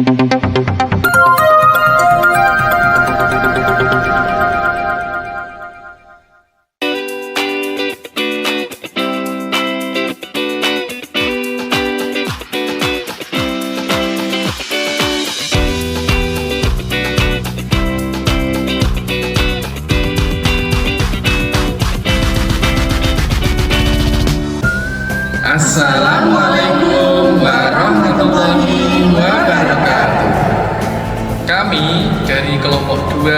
Assalamualaikum warahmatullahi wabarakatuh. Kami dari kelompok 2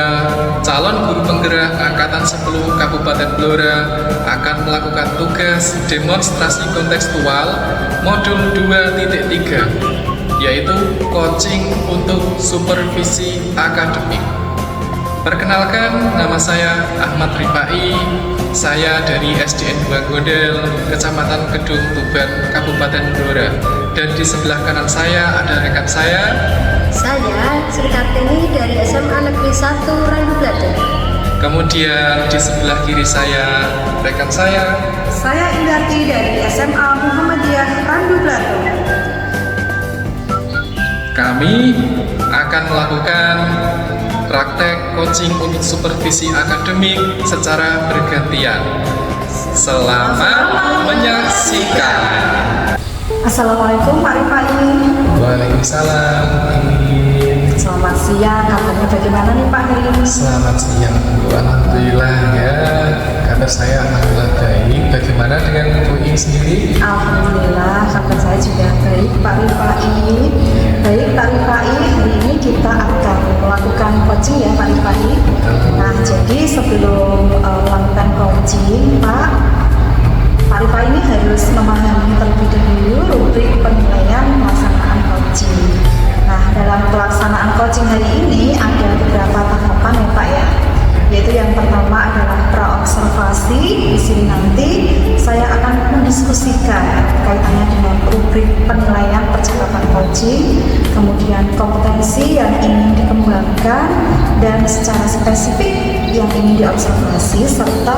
calon guru penggerak Angkatan 10 Kabupaten Blora akan melakukan tugas demonstrasi kontekstual modul 2.3, yaitu coaching untuk supervisi akademik. Perkenalkan, nama saya Ahmad Rifai. Saya dari SDN 2 Godel, Kecamatan Kedung Tuban, Kabupaten Blora. Dan di sebelah kanan saya ada rekan saya. Saya Sri Kartini dari SMA Negeri 1 Randu Bladen. Kemudian di sebelah kiri saya rekan saya. Saya Indarti dari SMA Muhammadiyah Randu Bladen. Kami akan melakukan praktek coaching untuk supervisi akademik secara bergantian. Selamat menyaksikan. Assalamualaikum Pak Rifai. Waalaikumsalam. Selamat siang, kabarnya bagaimana nih Pak hari ini? Selamat siang Bu, alhamdulillah ya. Kabar saya alhamdulillah baik. Bagaimana dengan Bu Ing sendiri? Alhamdulillah, kabar saya juga baik Pak Rifai. Baik Pak Rifai, hari ini kita akan melakukan coaching ya Pak Rifai. Nah, jadi sebelum melakukan coaching Pak Rifai ini harus memahami terlebih dahulu rubrik penilaian pelaksanaan coaching. Nah, dalam pelaksanaan coaching hari ini ada beberapa tahapan ya Pak ya. Yaitu yang pertama adalah pra-observasi. Di sini nanti saya akan mendiskusikan kaitannya dengan rubrik penilaian percakapan coaching, kemudian kompetensi yang ingin dikembangkan dan secara spesifik yang ingin diobservasi serta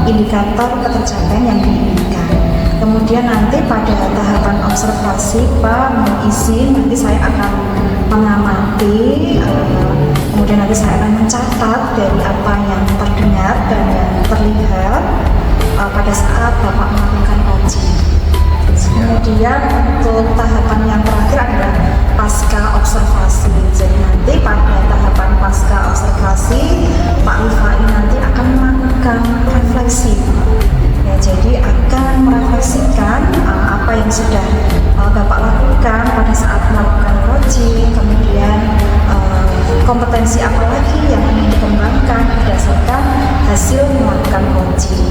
indikator ketercapaian yang diinginkan. Kemudian nanti pada tahapan observasi Pak mengisi, nanti saya akan mengamati, kemudian nanti saya akan mencatat dari apa yang terdengar dan yang terlihat pada saat Bapak melakukan coaching. Kemudian untuk tahapan yang terakhir adalah pasca observasi. Jadi nanti pada tahapan pasca observasi Pak Rifai nanti akan melakukan refleksi. Ya, jadi akan merefleksikan apa yang sudah Bapak lakukan pada saat melakukan coaching, kemudian kompetensi apa lagi yang ingin dikembangkan berdasarkan hasil melakukan coaching.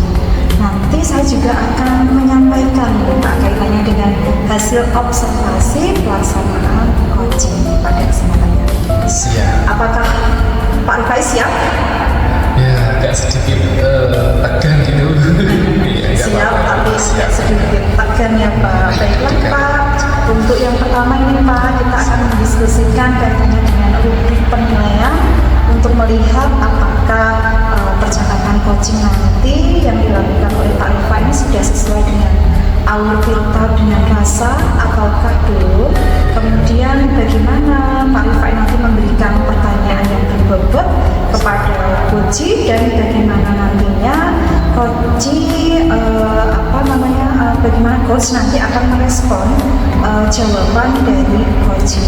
Nanti saya juga akan menyampaikan Pak kaitannya dengan hasil observasi pelaksanaan coaching pada kesempatan ini. Siap. Apakah Pak Rifai siap? Ya, agak sedikit tegang gitu. Siap, tapi sedikit tegang ya Pak. Baiklah Pak, untuk yang pertama ini Pak, kita akan mendiskusikan kaitannya dengan rubrik penilaian untuk melihat apakah percakapan coaching nanti yang dilakukan oleh Pak Rifai ini sudah sesuai dengan alur filter dengan rasa ataukah belum. Kemudian bagaimana Pak Rifai nanti memberikan pertanyaan yang berbobot kepada coach dan bagaimana nantinya bagaimana coach nanti akan merespon jawaban dari coach.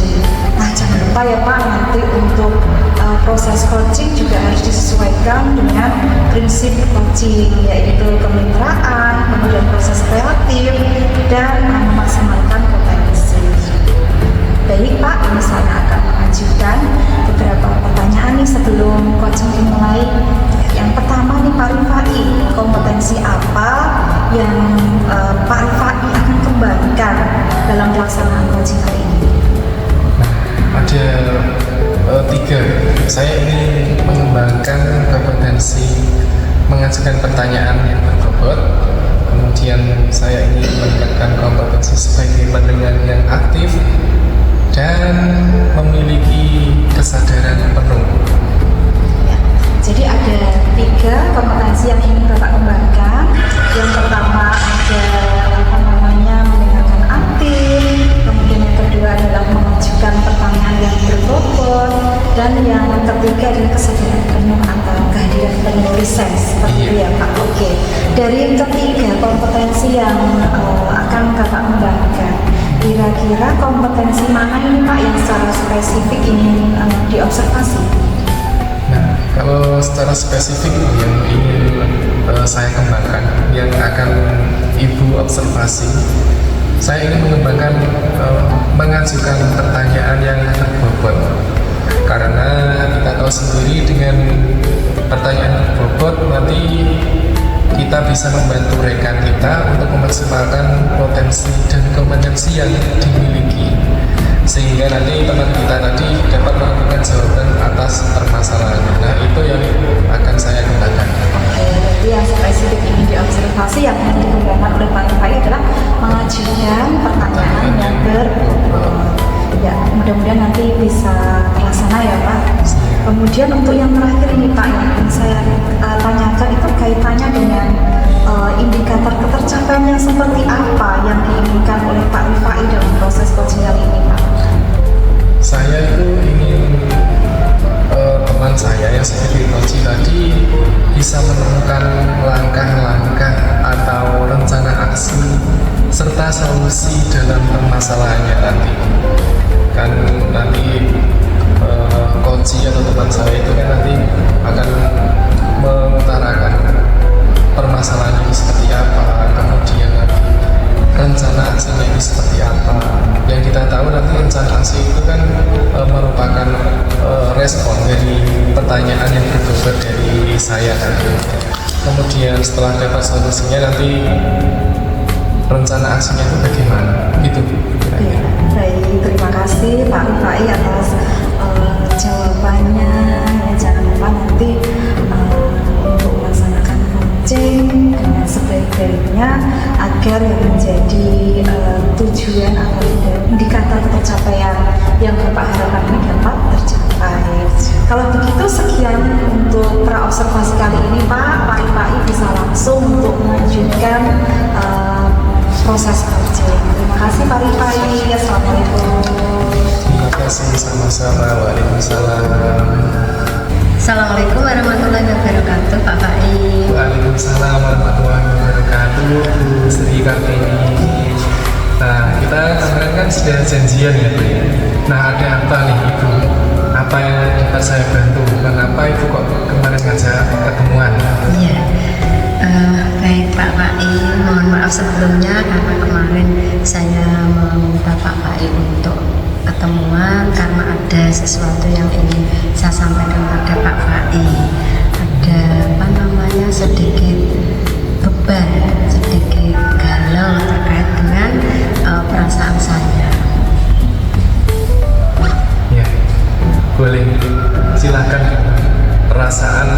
Nah, jangan lupa ya Pak, nanti untuk proses coaching juga harus disesuaikan dengan prinsip coaching, yaitu kemitraan, kemudian proses kreatif dan memaksimalkan potensi. Baik Pak, ini saya akan mengajukan beberapa pertanyaan nih sebelum coaching dimulai. Yang pertama nih Pak Rifai, kompetensi apa yang Pak Rifai akan kembangkan dalam pelaksanaan coaching hari ini? Ada 3. Saya ingin mengembangkan kompetensi mengajukan pertanyaan yang berbobot. Kemudian saya ingin meningkatkan kompetensi sebagai pendengar yang aktif dan memiliki kesadaran penuh. Ya, jadi ada 3 kompetensi yang ingin Bapak kembangkan. Yang pertama ada mendengarkan aktif, kemudian yang kedua adalah mengajukan pertanyaan yang Dari ketiga kompetensi yang akan Bapak kembangkan, kira-kira kompetensi mana ini Pak yang secara spesifik ingin diobservasi? Nah, kalau secara spesifik yang ingin saya kembangkan, yang akan Ibu observasi, saya ingin mengembangkan mengajukan pertanyaan yang berbobot. Karena kita tahu sendiri dengan pertanyaan berbobot nanti kita bisa membantu rekan kita untuk memaksimalkan potensi dan kompetensi yang dimiliki, sehingga nanti teman kita tadi dapat melakukan jawaban atas permasalahan. Nah, itu yang akan saya kembangkan. Jadi yang spesifik ini diobservasi yang akan dikembangkan oleh Pak Rifai adalah mengajukan pertanyaan yang berbobot. Ya, mudah-mudahan nanti bisa terlaksana ya Pak. Kemudian untuk yang terakhir ini Pak, yang ingin saya tanyakan itu kaitannya dengan indikator ketercapaian yang seperti apa yang diinginkan oleh Pak Rifai dalam proses coaching kali ini Pak? Saya itu ingin teman saya yang seperti coaching tadi bisa menemukan langkah-langkah atau rencana aksi serta solusi dalam permasalahannya nanti. Kan nanti coaching atau teman saya itu kan nanti akan mengutarakan permasalahan itu seperti apa, kemudian nanti rencana aksinya itu seperti apa. Yang kita tahu nanti rencana aksi itu kan merupakan respon dari pertanyaan yang berbobot dari saya nanti. Kemudian setelah dapat solusinya nanti rencana aksinya itu bagaimana gitu. Ya, baik, terima kasih Pak Rifai atas jawabannya. Ya, jangan lupa nanti untuk melaksanakan coaching dengan sebaik-baiknya agar yang menjadi tujuan atau indikator pencapaian yang Bapak harapkan ini dapat tercapai. Kalau begitu sekian untuk praobservasi kali ini Pak Rifai bisa langsung untuk melanjutkan proses coaching. Terima kasih Pak Rifai. Assalamualaikum. Terima kasih, sama-sama. Waalaikumsalam. Assalamualaikum warahmatullahi wabarakatuh Pak Fai. Waalaikumsalam warahmatullahi wabarakatuh, Bu Sri Kartini. Nah, kita kemarin kan sudah janjian ya Bu. Nah, ada apa nih Ibu? Apa yang dapat saya bantu? Kenapa Ibu kok kemarin ngajak ketemuan? Iya, baik Pak Fai, mohon maaf sebelumnya karena kemarin saya meminta Pak Fai untuk ketemuan karena ada sesuatu yang ingin saya sampaikan pada Pak Fai. Ada sedikit beban, sedikit galau terkait dengan perasaan saya. Ya, boleh. Silakan. Perasaan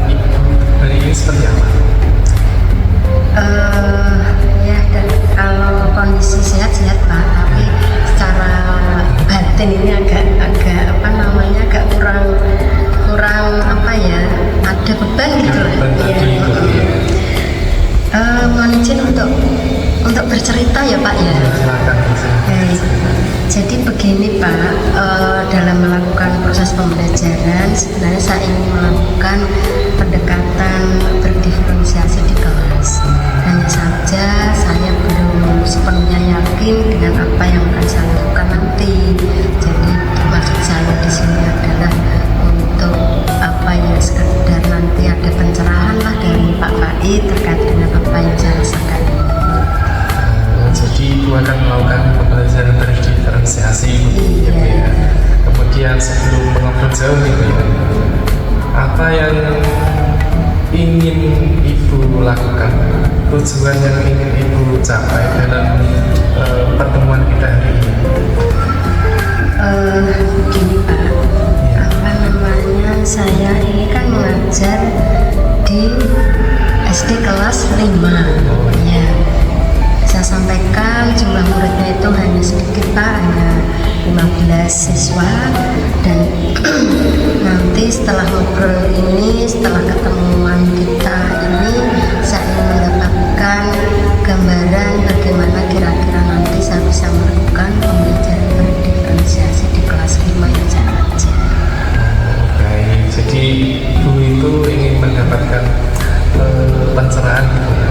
ibu hari ini seperti apa? Ya, dan kalau kondisi sehat-sehat Pak, tapi secara batin ini agak agak kurang apa ya, ada beban gitu lah. Mohon izin untuk bercerita ya Pak ya. Silakan. Baik. Jadi begini Pak, dalam melakukan proses pembelajaran sebenarnya saya ingin melakukan pendekatan berdiferensiasi di kelas. Hanya saja saya belum sepenuhnya yakin dengan apa yang akan saya lakukan nanti. Jadi maksud saya di sini adalah untuk apa ya, sekedar nanti ada pencerahan lah dari Pak Fai terkait dengan apa yang saya rasakan. Jadi ibu akan melakukan pembelajaran berdiferensiasi gitu ya. Kemudian sebelum mengobrol jauh gitu ya, apa yang ingin ibu lakukan, tujuan yang ingin ibu capai dalam pertemuan kita hari ini? Begini Pak, Ya. apa namanya, saya ini kan mengajar di SD kelas 5 ya. Saya sampaikan jumlah muridnya itu hanya sedikit Pak, hanya 15 siswa. Dan nanti setelah ngobrol ini, setelah ketemuan kita ini, saya ingin mendapatkan gambaran bagaimana kira-kira nanti saya bisa melakukan pembelajaran berdiferensiasi di kelas 5 yang saya ajar. Baik, jadi ibu itu ingin mendapatkan pencerahan gitu ya.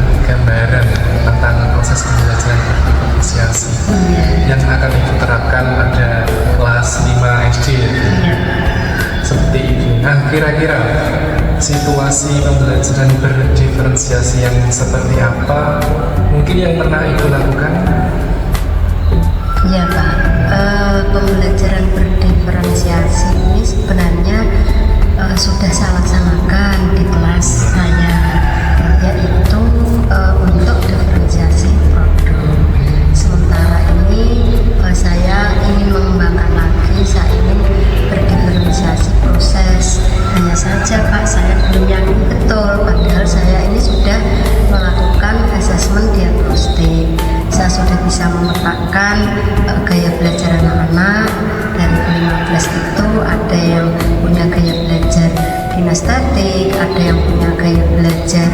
Nah, kira-kira situasi pembelajaran berdiferensiasi yang seperti apa mungkin yang pernah Ibu lakukan? Ya Pak, pembelajaran berdiferensiasi ini sebenarnya sudah saya laksanakan di kelas saya, yaitu untuk diferensiasi produk. Sementara ini saya ingin mengembangkan lagi, saya ingin berdiferensiasi proses. Hanya saja Pak, saya belum yakin betul, padahal saya ini sudah melakukan asesmen diagnostik. Saya sudah bisa memetakan gaya belajar anak-anak. Dari 15 itu ada yang punya gaya belajar kinestetik, ada yang punya gaya belajar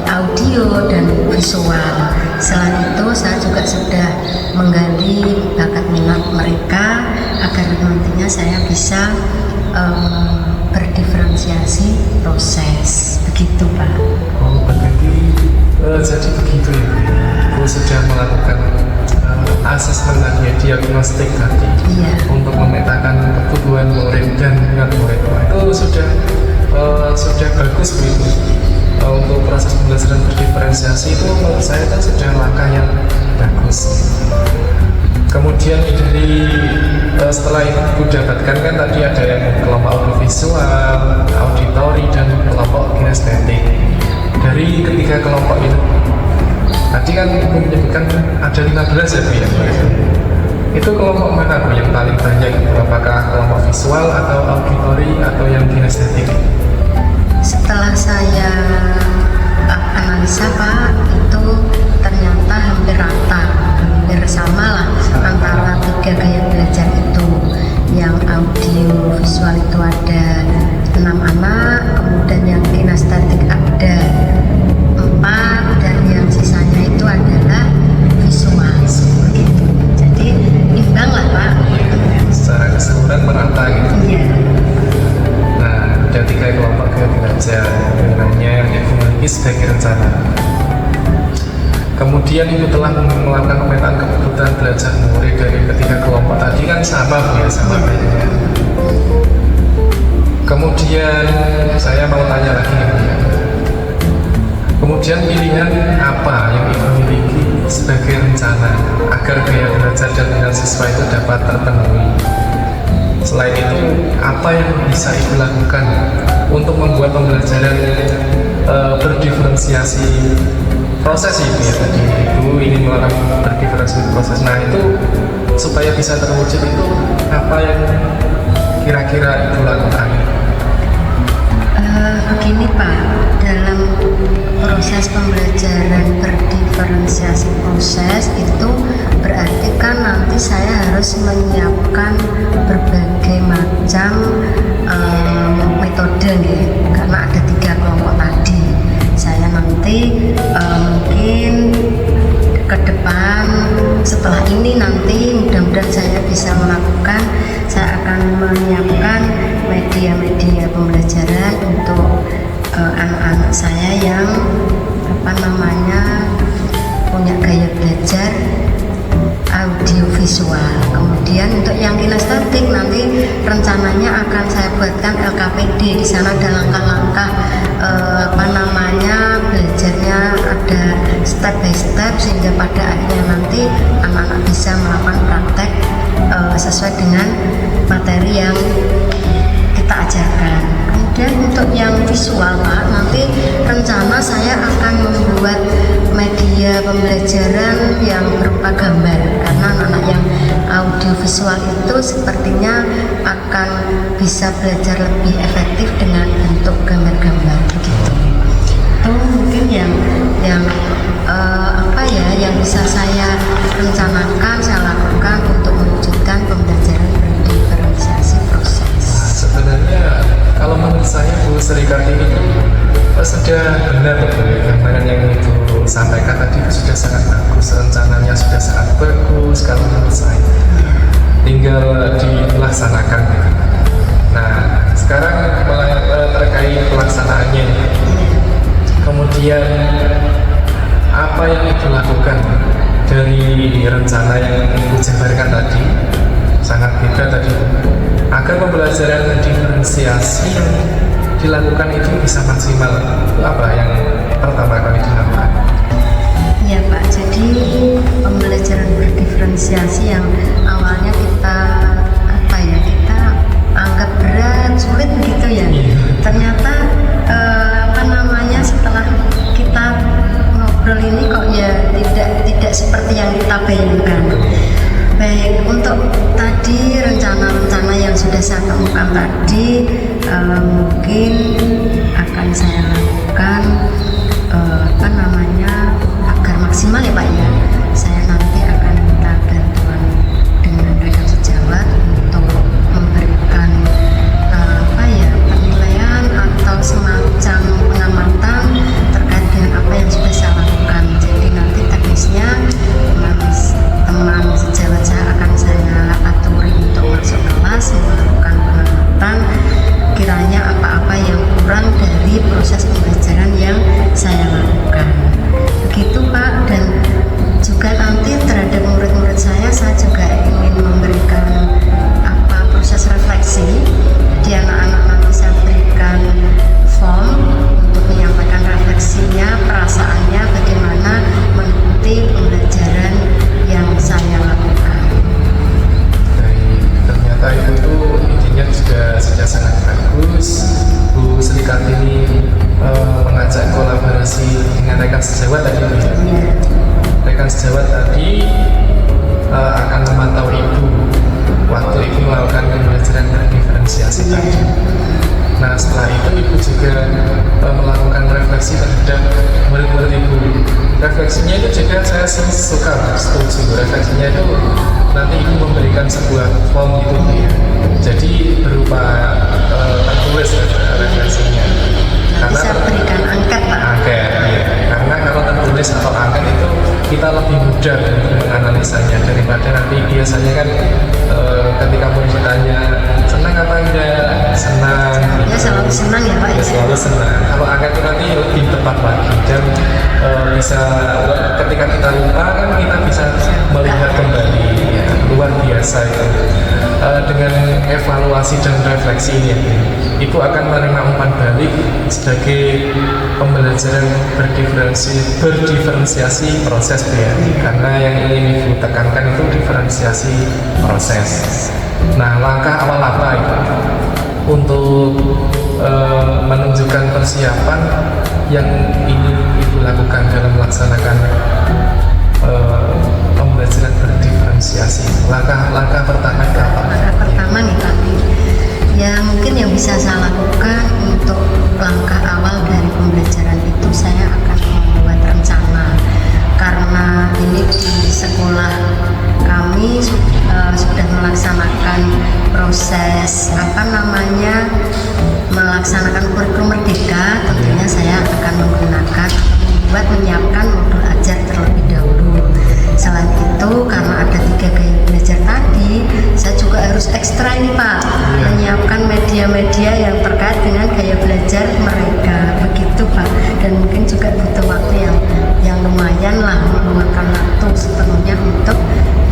audio dan visual. Selain itu saya juga sudah menggali bakat minat mereka agar nantinya saya bisa berdiferensiasi proses. Begitu Pak. Oh, berarti jadi begitu ya, Bu sudah melakukan asesmen tadi, diagnostik tadi, Iya. untuk memetakan kebutuhan murid dan minat murid. Itu sudah bagus Bu itu. Untuk proses pembelajaran berdiferensiasi itu menurut saya itu sudah langkah yang bagus. Kemudian dari setelah itu Ibu dapatkan kan tadi ada yang kelompok audiovisual, auditori, dan kelompok kinestetik. Dari ketiga kelompok itu, tadi kan Ibu menyebutkan ada 15 ya Bu ya? Itu kelompok mana Bu yang paling banyak? Apakah kelompok visual atau auditori atau yang kinestetik? Setelah saya analisa Pak, itu ternyata hampir rata, hampir sama lah antara tiga gaya belajar itu. Yang audio visual itu ada 6 anak, kemudian yang kinestetik ada 4, dan yang sisanya itu adalah visual begitu. Jadi imbang lah Pak. Secara keseluruhan merata gitu. Iya. Nah, ada 3 kelompok gaya belajar yang Ibu miliki sebagai rencana. Kemudian Ibu telah melakukan pemetaan kebutuhan belajar murid dari ketiga kelompok tadi kan sama Bu ya, sama kayaknya. Kemudian saya mau tanya lagi nih Bu ya. Kemudian pilihan apa yang Ibu miliki sebagai rencana agar gaya belajar dan minat siswa itu dapat terpenuhi? Selain itu, apa yang bisa Ibu lakukan untuk membuat pembelajaran berdiferensiasi proses Ibu ya, tadi Ibu ingin melakukan berdiferensiasi proses. Nah itu supaya bisa terwujud itu apa yang kira-kira Ibu lakukan? Begini Pak, dalam proses pembelajaran berdiferensiasi proses itu berarti kan nanti saya harus menyiapkan berbagai macam metode ya, karena ada 3 kelompok tadi. Saya nanti mungkin ke depan setelah ini nanti mudah-mudahan saya bisa melakukan, saya akan menyiapkan media-media pembelajaran untuk anak-anak saya yang punya gaya belajar audiovisual. Kemudian untuk yang kinestetik nanti rencananya akan saya buatkan LKPD. Di sana ada langkah-langkah belajarnya ada step by step, sehingga pada akhirnya nanti anak-anak bisa melakukan praktek sesuai dengan materi yang kita ajarkan. Kemudian untuk yang visual Pak, nanti rencana saya akan membuat media pembelajaran yang berupa gambar, karena anak-anak yang audiovisual itu sepertinya akan bisa belajar lebih efektif dengan bentuk gambar-gambar begitu. Itu mungkin yang yang bisa saya rencanakan, saya lakukan untuk mewujudkan pembelajaran berdiferensiasi proses. Sebenarnya kalau menurut saya Bu Sri Kartini itu sudah benar Bu, gambaran yang Ibu sampaikan tadi itu sudah sangat bagus, rencananya sudah sangat bagus kalau menurut saya, tinggal dilaksanakan. Nah sekarang terkait pelaksanaannya, kemudian apa yang Ibu lakukan dari rencana yang Ibu jabarkan tadi, sangat beda tadi, agar agar pembelajaran diferensiasi yang dilakukan itu bisa maksimal, itu apa yang pertama kali dilakukan? Ya Pak, jadi pembelajaran berdiferensiasi yang awalnya kita anggap berat, sulit begitu ya. Ternyata setelah kita ngobrol ini kok ya tidak seperti yang kita bayangkan. Baik, untuk tadi rencana-rencana yang sudah saya temukan tadi mungkin akan saya lakukan agar maksimal ya Pak ya. Saya nanti akan minta bantuan dengan rekan sejawat untuk memberikan penilaian atau semacam pengamatan terkait dengan apa yang sudah saya lakukan. Jadi nanti teknisnya teman sejawat saya akan saya aturi untuk masuk kelas melakukan pengamatan kiranya apa-apa yang kurang dari proses pembelajaran yang saya lakukan. Begitu Pak, dan juga nanti terhadap murid-murid saya juga ingin memberikan proses refleksi. Jadi anak-anak nanti saya berikan form untuk menyampaikan refleksinya, perasaannya bagaimana mengikuti pembelajaran yang saya lakukan. Baik, ternyata itu tuh intinya sudah sangat bagus. Bu Sri Kartini mengajak kolaborasi dengan rekan sejawat tadi. Ya. Rekan sejawat tadi akan memantau ibu waktu ibu melakukan pembelajaran berdiferensiasi tadi. Nah setelah itu ibu juga melakukan refleksi terhadap murid-murid ibu. Refleksinya itu juga saya suka, setuju. Refleksinya itu nanti ibu memberikan sebuah form gitu ya. Jadi berupa tertulis refleksinya. Nanti saya berikan angket Pak. Angket, iya. Karena kalau tertulis atau angket itu kita lebih mudah untuk menganalisanya daripada nanti biasanya kan ketika mau ditanya senang apa enggak, senang. Ya selalu senang ya Pak. Ya selalu senang. Kalau angket itu nanti lebih tepat lagi dan bisa ketika kita lupa kan kita bisa melihat kembali ya, luar biasa itu. Dengan evaluasi dan refleksi ini ibu akan menerima umpan balik sebagai pembelajaran berdiferensiasi proses ya. Karena yang ingin ibu tekankan itu diferensiasi proses. Nah langkah awal apa itu untuk menunjukkan persiapan yang ingin ibu lakukan dalam melaksanakan pembelajaran berdiferensiasi. Langkah pertama itu apa? Langkah pertama nih Pak, ya mungkin yang bisa saya lakukan untuk langkah awal dari pembelajaran itu saya akan membuat rencana. Karena ini di sekolah kami sudah melaksanakan proses melaksanakan kurikulum merdeka. Tentunya saya akan menyiapkan modul ajar terlebih dahulu. Selain itu karena ada 3 gaya belajar tadi, saya juga harus ekstra ini Pak, menyiapkan media-media yang terkait dengan gaya belajar mereka, begitu Pak. Dan mungkin juga butuh waktu yang lumayan lah, memakan waktu sepenuhnya untuk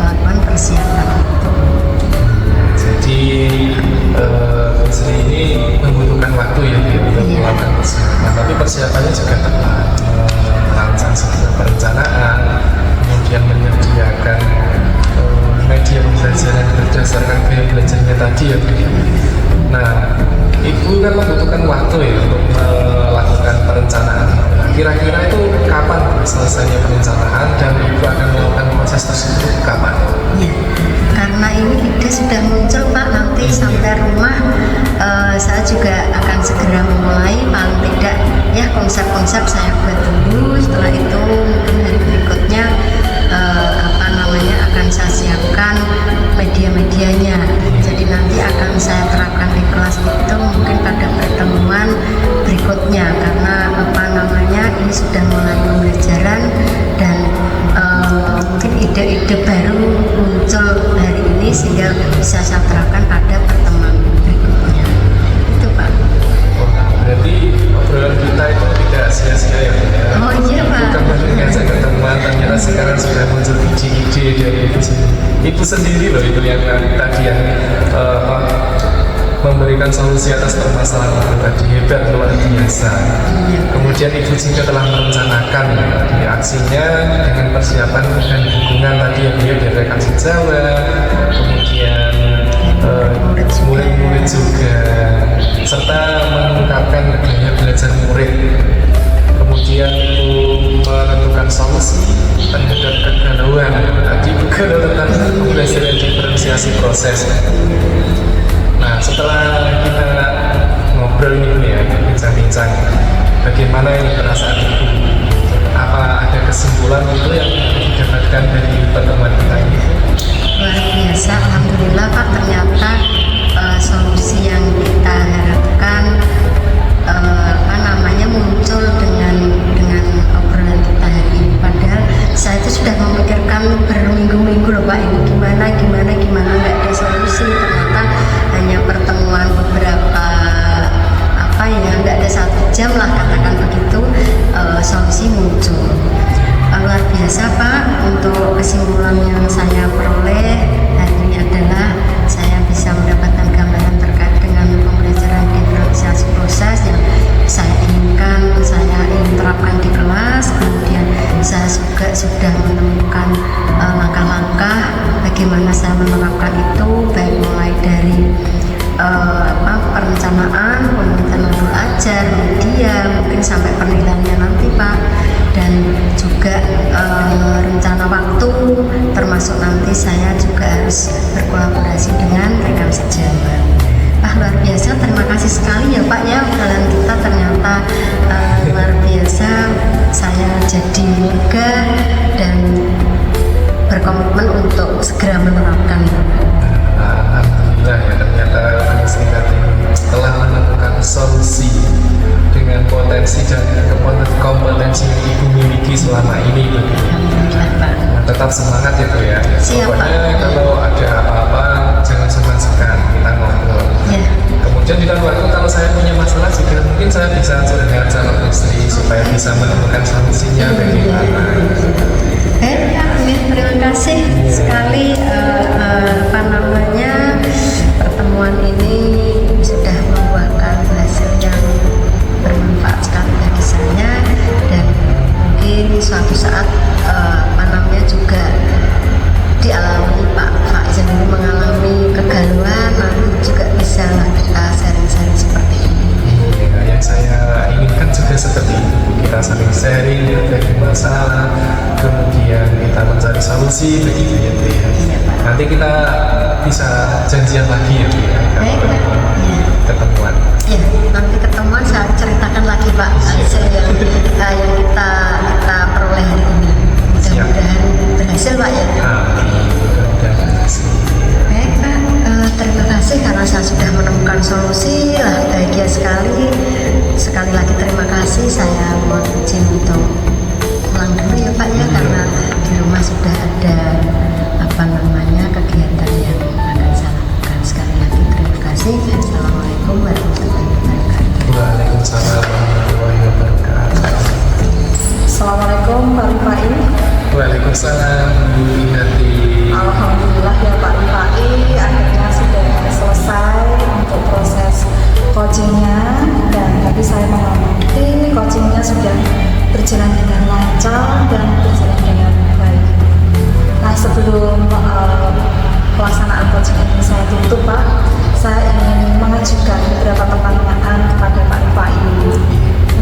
melakukan persiapan itu. Jadi Bu Sri ini membutuhkan waktu ya untuk melakukan persiapan, tapi persiapannya juga tepat, merancang sebuah perencanaan, kemudian menyediakan media pembelajaran berdasarkan gaya belajarnya tadi ya Bu. Nah, ibu kan membutuhkan waktu ya untuk melakukan perencanaan. Nah, kira-kira itu kapan selesainya perencanaan dan ibu akan melakukan proses tersebut kapan? Ya, karena ini ide sudah muncul Pak, nanti sampai rumah saya juga akan segera memulai, paling tidak ya konsep-konsep saya buat dulu. Setelah itu mungkin hari berikutnya akan saya siapkan media-medianya. Jadi nanti akan saya terapkan di kelas itu mungkin pada pertemuan berikutnya, karena ini sudah mulai pembelajaran dan mungkin ide-ide baru muncul hari ini sehingga bisa saya terapkan pada pertemuan berikutnya. Itu Pak. Berarti obrolan kita itu tidak sia-sia ya Bu ya? Oh iya Pak. Bukan ngajak ketemuan, ternyata sekarang sudah muncul ide-ide dari ibu sendiri loh, itu yang tadi yang memberikan solusi atas permasalahan itu tadi, hebat, luar biasa. Kemudian Ibu juga telah merencanakan di aksinya dengan persiapan dan dukungan tadi ya Bu ya, dari rekan sejawat, kemudian murid-murid juga, serta mengungkapkan gaya belajar murid. Kemudian Ibu menentukan solusi terhadap kegalauan tadi, galau tentang pembelajaran diferensiasi proses. Nah, setelah kita ngobrol ini Bu ya, bincang-bincang, bagaimana ini perasaan Ibu? Apa ada kesimpulan itu yang didapatkan dari pertemuan kita ini? Luar biasa, alhamdulillah Pak, ternyata solusi yang kita harapkan muncul dengan obrolan kita hari ini. Padahal saya itu sudah memikirkan berminggu-minggu loh Pak, ini gimana nggak ada solusi. Ternyata hanya pertemuan beberapa nggak ada 1 jam lah katakan begitu, solusi muncul. Luar biasa Pak. Untuk kesimpulan yang saya peroleh hari ini adalah saya bisa mendapatkan gambaran terkait dengan pembelajaran diferensiasi proses yang saya inginkan, saya ingin terapkan di kelas. Kemudian saya juga sudah menemukan langkah-langkah bagaimana saya menerapkan itu, baik mulai dari perencanaan belajar, media, mungkin sampai penilaiannya nanti Pak, dan juga rencana waktu, termasuk nanti saya juga harus berkolaborasi dengan rekan sejawat. Luar biasa, terima kasih sekali ya Pak ya, obrolan kita ternyata luar biasa. Saya jadi lega dan berkomitmen untuk segera menerapkan. Alhamdulillah ya, ternyata singkat ini telah menemukan solusi dengan potensi dan kompetensi yang Ibu miliki selama ini. Alhamdulillah Pak. Tetap semangat ya Bu ya. Siap, pokoknya Pak. Kalau ada apa-apa jangan sungkan-sungkan, kita ngobrol. Ya. Kemudian di lain waktu kalau saya punya masalah juga mungkin saya bisa curhat sama istri supaya bisa menemukan solusinya bagaimana. Baik Pak, terima kasih sekali pertemuan ini sudah membuahkan hasil yang bermanfaat sekali bagi saya, dan mungkin suatu saat juga dialami Pak Faiz sendiri mengalami kegalauan, nanti juga bisa kita sharing-sharing seperti ini. Yang saya inginkan juga seperti itu, kita saling sharing berbagi masalah, kemudian kita mencari solusi begitu ya Bu ya. Nanti kita bisa janjian lagi ya Bu ya. Baik Pak. Ketemuan. Ya, nanti ketemuan saya ceritakan lagi Pak hasil yang kita peroleh hari ini. Mudah-mudahan berhasil Pak ya. Amin. Mudah-mudahan berhasil. Baik Pak, terima kasih karena saya sudah menemukan solusi. Bahagia sekali. Sekali lagi terima kasih. Saya mohon izin untuk pulang dulu ya Pak ya, karena di rumah sudah ada kegiatan yang akan saya lakukan. Sekali lagi terima kasih. Assalamualaikum warahmatullahi wabarakatuh. Waalaikumsalam warahmatullahi wabarakatuh. Assalamualaikum Pak Rifai. Waalaikumsalam Bu Inati. Alhamdulillah ya Pak Rifai, akhirnya sudah selesai untuk proses coachingnya, dan tadi saya mengamati coachingnya sudah berjalan dengan lancar dan berjalan dengan baik. Nah, sebelum pelaksanaan coaching ini saya tutup Pak, saya ingin mengajukan beberapa pertanyaan kepada Pak Rifai.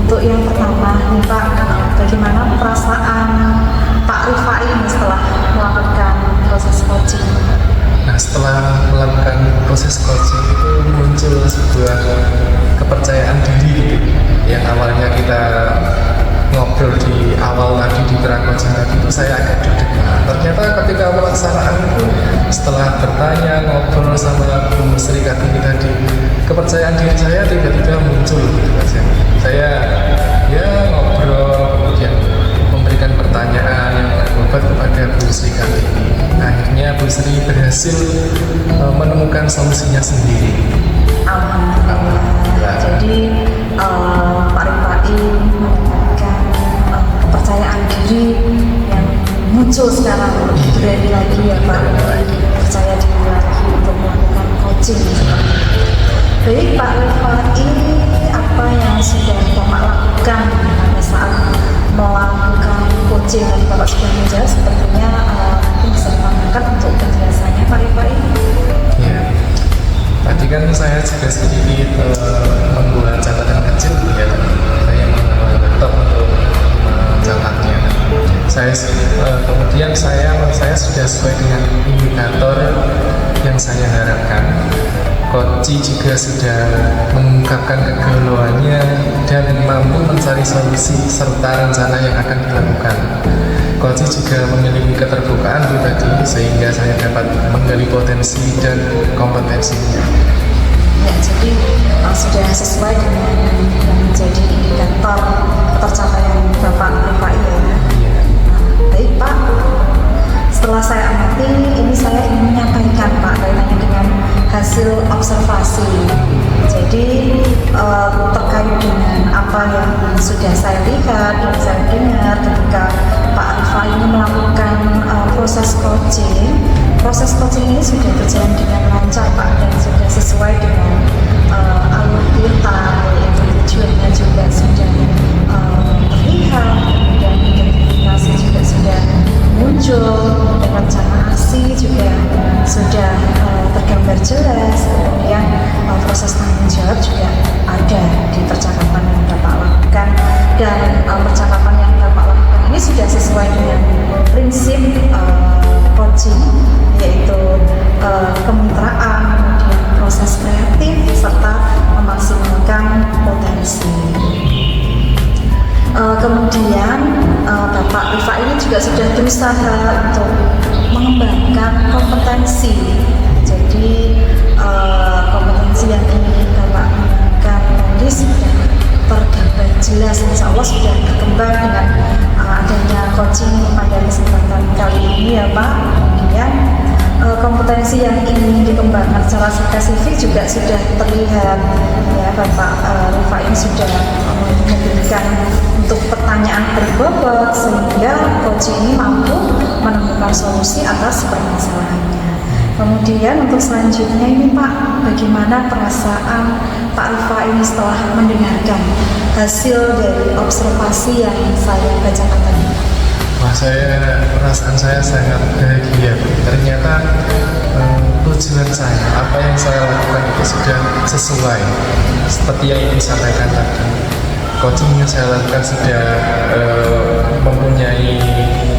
Untuk yang pertama nih Pak, bagaimana perasaan Pak Rifai setelah melakukan proses coaching? Nah, setelah melakukan proses coaching itu muncul sebuah kepercayaan diri yang awalnya kita ngobrol di awal tadi di coaching tadi itu saya agak deg-degan. Ternyata ketika pelaksanaan itu setelah bertanya ngobrol sama Bu Sri Kartini tadi, kepercayaan diri saya tiba-tiba muncul gitu aja. Saya ngobrol, kemudian memberikan pertanyaan yang berbobot kepada Bu Sri Kartini. Akhirnya Bu Sri berhasil menemukan solusinya sendiri. Alhamdulillah. Jadi Pak Rifai mendapatkan kepercayaan diri yang muncul sekarang, berani lagi ya Pak, percaya diri lagi untuk melakukan coaching. Baik Pak Rifai, apa yang sudah Bapak lakukan pada saat melakukan coaching? Tadi Bapak sudah menjelaskan, sepertinya mungkin bisa ditambahkan untuk penjelasannya Pak Rifai. Ya, tadi kan saya juga sedikit membuat catatan kecil ya, saya membawa laptop untuk mencatatnya. Kemudian saya sudah sesuai dengan indikator yang saya harapkan. Coach juga sudah mengungkapkan kegalauannya dan mampu mencari solusi serta rencana yang akan dilakukan. Coach juga memiliki keterbukaan pribadi sehingga saya dapat menggali potensi dan kompetensinya. Ya, jadi sudah sesuai dengan yang menjadi indikator tercapaian Bapak Rifai ya. Baik Pak, setelah saya amati, ini saya ingin menyampaikan Pak kaitannya dengan hasil observasi. Jadi terkait dengan apa yang sudah saya lihat dan saya dengar ketika Pak Rifai ini melakukan proses coaching ini sudah berjalan dengan lancar Pak, dan sudah sesuai dengan alur kita, yaitu tujuannya juga sudah terlihat, dan identifikasi juga sudah muncul, dan rencana aksi juga sudah tergambar jelas, kemudian proses tanggung jawab juga ada di percakapan yang Bapak lakukan, dan percakapan yang Bapak lakukan ini sudah sesuai dengan prinsip coaching, yaitu kemitraan, kemudian proses kreatif, serta memaksimalkan potensi. Kemudian Bapak Rifai ini juga sudah berusaha untuk mengembangkan kompetensi. Jadi kompetensi yang ingin Bapak kembangkan tadi sudah tergambar jelas, insya Allah sudah berkembang dengan adanya coaching pada kesempatan kali ini ya Pak. Kemudian kompetensi yang ingin dikembangkan secara spesifik juga sudah terlihat ya, Bapak Rifai ini sudah memberikan untuk pertanyaan berbobot sehingga coach ini mampu menemukan solusi atas permasalahannya. Kemudian untuk selanjutnya ini Pak, bagaimana perasaan Pak Rifai ini setelah mendengarkan hasil dari observasi yang saya bacakan tadi? Wah, perasaan saya sangat bahagia. Ternyata tujuan saya, apa yang saya lakukan itu sudah sesuai seperti yang ingin disampaikan tadi. Coaching yang saya lakukan sudah mempunyai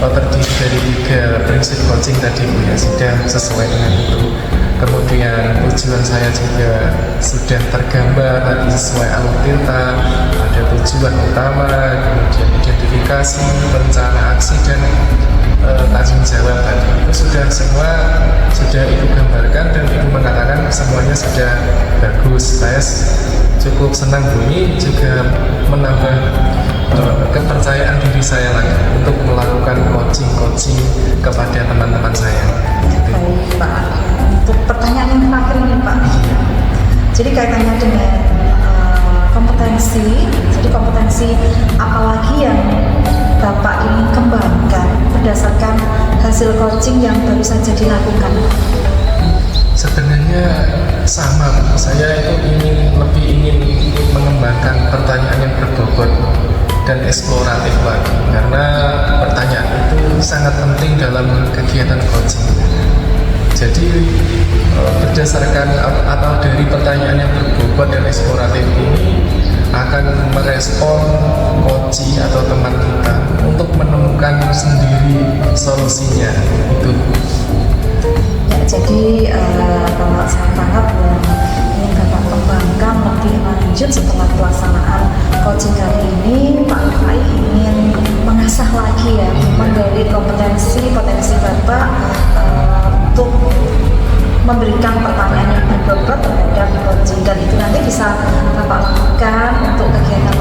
terdiri dari 3 prinsip coaching tadi ya, sudah sesuai dengan itu. Kemudian tujuan saya juga sudah tergambar tadi sesuai alur tirta, ada tujuan utama, kemudian identifikasi, rencana aksi, dan tanggung jawab tadi. Itu sudah semua sudah ibu gambarkan, dan ibu mengatakan semuanya sudah bagus. Saya cukup senang bunyi, juga menambah kepercayaan diri saya lagi untuk melakukan coaching kepada teman-teman saya. Gitu. Baik Pak, untuk pertanyaan yang terakhir nih Pak. Jadi kaitannya dengan kompetensi. Jadi kompetensi apalagi yang Bapak ingin kembangkan berdasarkan hasil coaching yang baru saja dilakukan? Sebenarnya sama, saya itu lebih ingin mengembangkan pertanyaan yang berbobot dan eksploratif lagi, karena pertanyaan itu sangat penting dalam kegiatan coaching. Jadi berdasarkan atau dari pertanyaan yang berbobot dan eksploratif ini akan merespon coach atau teman kita untuk menemukan sendiri solusinya itu. Ya, jadi kalau saya tangkap yang ingin Bapak kembangkan lebih lanjut setelah pelaksanaan coaching kali ini, Pak Rifai ingin mengasah lagi ya, menggali potensi Bapak untuk memberikan pertanyaan yang berbobot terhadap coaching, dan itu nanti bisa Bapak lakukan untuk kegiatan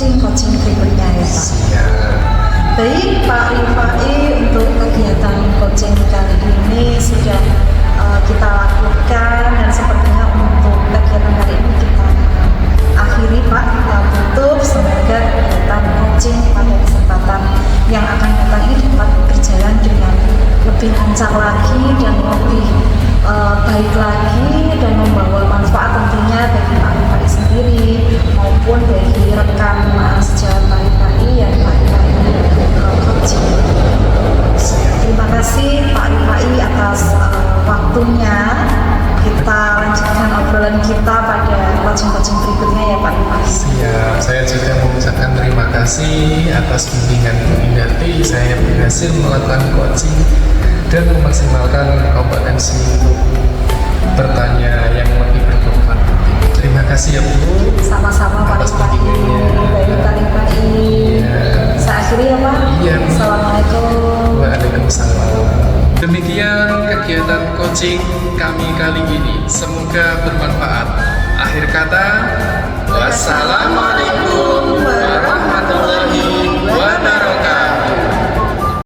coaching berikutnya ya Pak. Baik Pak Rifai, untuk kegiatan coaching kali ini sudah kita lakukan, dan sepertinya untuk kegiatan kali ini kita akhiri Pak, kita tutup. Semoga kegiatan coaching pada kesempatan yang akan datang ini dapat berjalan dengan lebih lancar lagi dan lebih baik lagi, dan membawa manfaat tentunya sendiri maupun bagi rekan sejawat PAI yang PAI coaching. Terima kasih Pak Rifai atas waktunya. Kita lanjutkan obrolan kita pada coaching-coaching berikutnya ya Pak Rifai. Siap, saya juga mengucapkan terima kasih atas bimbingan Bu Indarti. Saya berhasil melakukan coaching dan memaksimalkan kompetensi untuk bertanya yang lebih berbobot. Terima kasih ya Bu. Sama-sama Pak Atas Rifai. bimbingannya. Baik Pak Rifai. Ya. Saya akhiri ya Pak. Iya. Assalamualaikum. Waalaikumsalam. Demikian kegiatan coaching kami kali ini. Semoga bermanfaat. Akhir kata, wassalamualaikum.